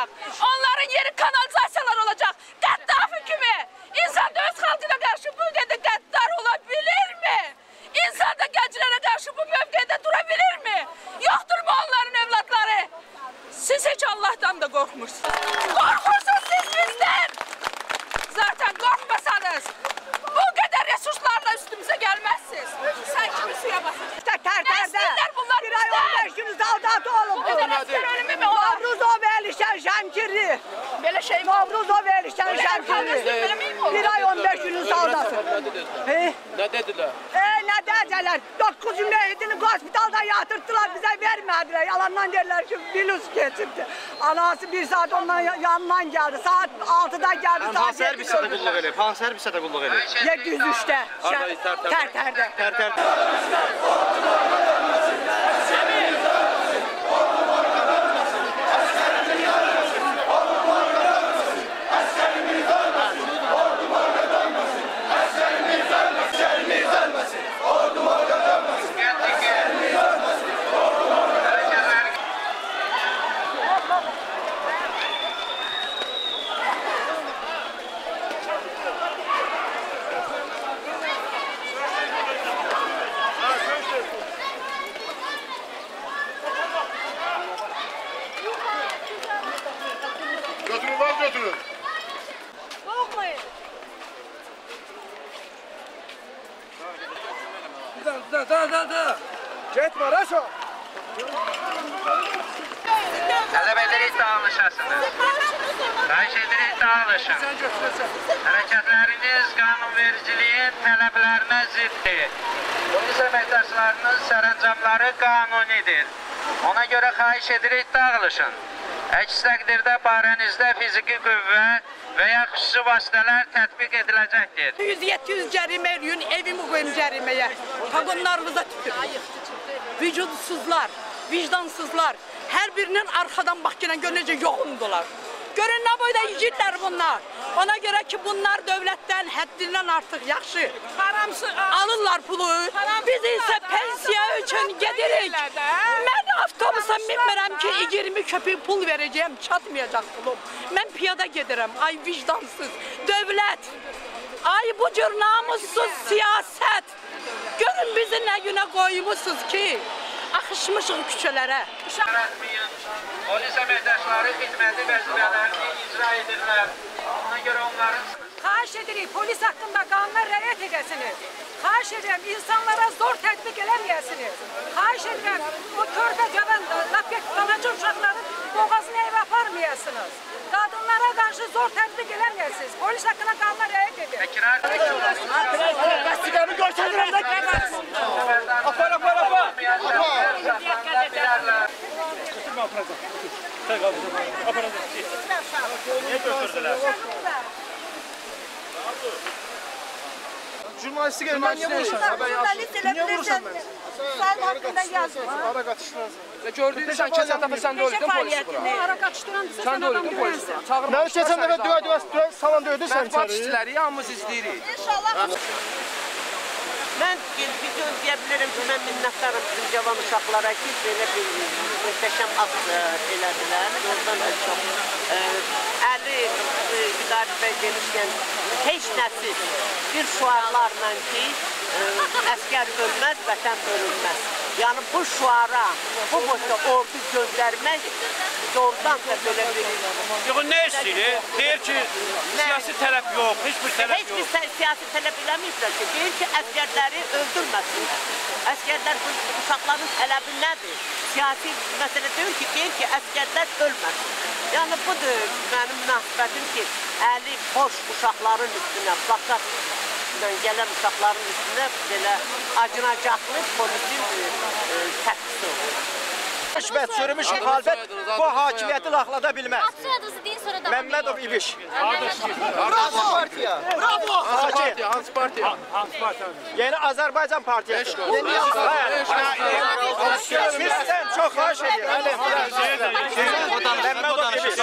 olacak. Onların yeri kanalizasyonlar olacak. Gaddafi kimi? İnsan da öz halkına karşı bu bölgede gaddar olabilir mi? İnsan da gençlere karşı bu bölgede durabilir mi? Yoktur mu onların evlatları? Siz hiç Allah'tan da korkmuşsunuz. Korkursunuz siz bizden. Zaten korkmasanız bu kadar resurslarla üstümüze gelmezsiniz. Sen kimi suya basın? Nesliler bunlar bir ay 15 gün saldat olub. Asker ölümü mü o? Novruzov Elişən Şəmkirli. Böyle şey mi? Novruzov Elişən Şəmkirli. Bir ay 15 günün saldatı. Ne dediler? Ne dedilər? 9 gün mehidini hospitalda yatırttılar, bize vermediler. Yalandan derler ki virüs geçirdi. Anası bir saat ondan yanından geldi. Saat 6'da geldi. Saat 7'de Hansı hərbi qulluq eləyib? Hansı hərbi sədə qulluq eləyib? 703'te. Tərtərdə. Tərtərdə. Götürün var götürün. Korkmayın. Da. Getme Raşo. Tələbələri dağılışasınız. Xahiş edirik dağılışın. Sen götürürsen. Hərəkətləriniz qanunvericiliyin tələblərinə ziddir. Polis əməkdaşlarının sərəncamları qanunidir. Ona görə xahiş edirik dağılışın. Əks təqdirdə barənizdə fiziki qüvvə və ya xüsusi vasitələr tətbiq ediləcəkdir. 100-700 cərimə eləyin, evimi qoyun cəriməyə. Pagonlarınıza tütün. Vücudsuzlar, vicdansızlar, hər birinin arxadan bax gələn gör necə yoğundular. Görün nə boyda yigitlər bunlar. Ona görə ki bunlar dövlətdən həddindən artıq yaxşı. Alırlar pulu. Biz isə pensiya üçün gedirik. Mən avtobusa minmirəm ki 20 köpük pul verəcəyəm, çatmayacaq pulum. Mən piyada gedirəm, ay vicdansız. Dövlət, ay bu cür namussuz siyasət. Görün bizi nə günə qoymuşsunuz ki, axışmışıq küçələrə. Polis əməkdaşları xidməti vəzifələrini icra edirlər. Ona görə onların... Xahiş edirik, polis haqqında qanuna rəayət edəsiniz. Xahiş edirəm, insanlara zor tətbiq eləməyəsiniz. Xahiş edirəm, o körpə cavan, qanacı uşaqların boğazını evə aparmayasınız. Qadınlara qarşı zor tətbiq eləməyəsiniz. Polis haqqında qanuna rəayət edin. Təkrar Gazetemi göstərirəm də gəlməz. Apar. Götürmə aparacaq. Sən qaldır. Aparacaq. Niyə götürdülər? Jurnalistik elməsini niyə vurursan mən? Sən haqqında yazmır. Ara qatışdılar. Gördüydün sən keçən dəfə sən də öldün polisi bura. Ara qaçdırandısa Sən də öldün polisi bura. Çağırma. Mən keçən dəfə döyə salan döydün sən Mətbuat içəri. işçiləri yalnız izləyirik. Mən televizyon deyə bilirəm ki, mən minnətdarım bizim cavan uşaqlara ki, belə bir möhtəşəm akt elədilər. Ondan da çox Əli İdari bəy demişkən, heç nəsiz bir şuarlarla ki, əskər ölməz, vətən bölünməz. Yəni bu şuara, bu boşda ordu göndərmək doğrudan da belə bir... Yox, nə istəyir? Deyir ki, siyasi tələb yox, heç bir tələb yox. Heç bir siyasi tələb eləməyiblər ki, deyir ki, əskərləri öldürməsinlər. Əskərlər, uşaqların tələbi nədir? Siyasi məsələ deyir ki, əskərlər ölməsin. Yəni, budur mənim münasibətim ki, əli boş uşaqların üstünə, plakatla gələn uşaqların üstünə belə acınacaqlı polisin təqdisi olur. Rüşvət sürmüş müxalifət bu hakimiyyəti laxlada bilməz. Soyadınızı deyin sonra da. Məmmədov İbiş. Bravo partiya. Bravo. Hansı partiya? Yeni Azərbaycan Partiyası. Sizdən çox xahiş edirəm. Məmmədov İbiş.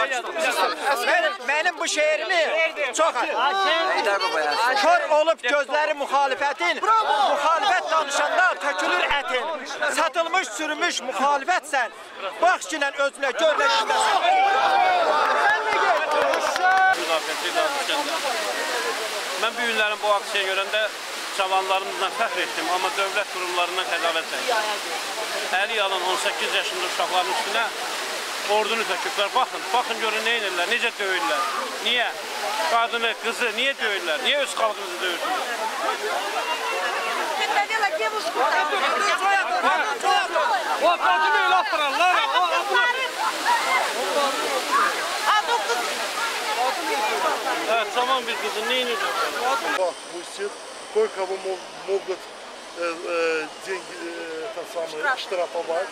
Mənim bu şeirimi çox kör olub gözləri müxalifətin, müxalifət danışanda tökülür ətin. Satılmış, sürmüş müxalifətsən, bax ki, özünə görmək istəsin. bu günlərin bu aksiyaya görəndə cavanlarımızla fəxr etdim, amma dövlət qurumlarından xəcalət çəkdim. 50 yalan 18 yaşında uşaqların üstünə ordunu töküblər. Baxın görün nə edirlər, necə döyürlər. Niyə? Qadını, qızı niyə döyürlər? Niyə öz xalqımızı döyürsünüz? O qadını elə atırarlar. Evet, zaman bir kızın neyini Отпустит, кое-кого могут деньги штрафовать,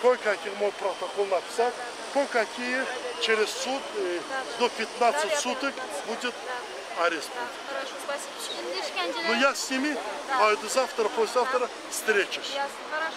кое-каких могут протокол написать, кое-какие через суд до 15 суток будет арест. Хорошо, спасибо. Но я с ними пойду завтра, послезавтра встречусь. Ясно, хорошо.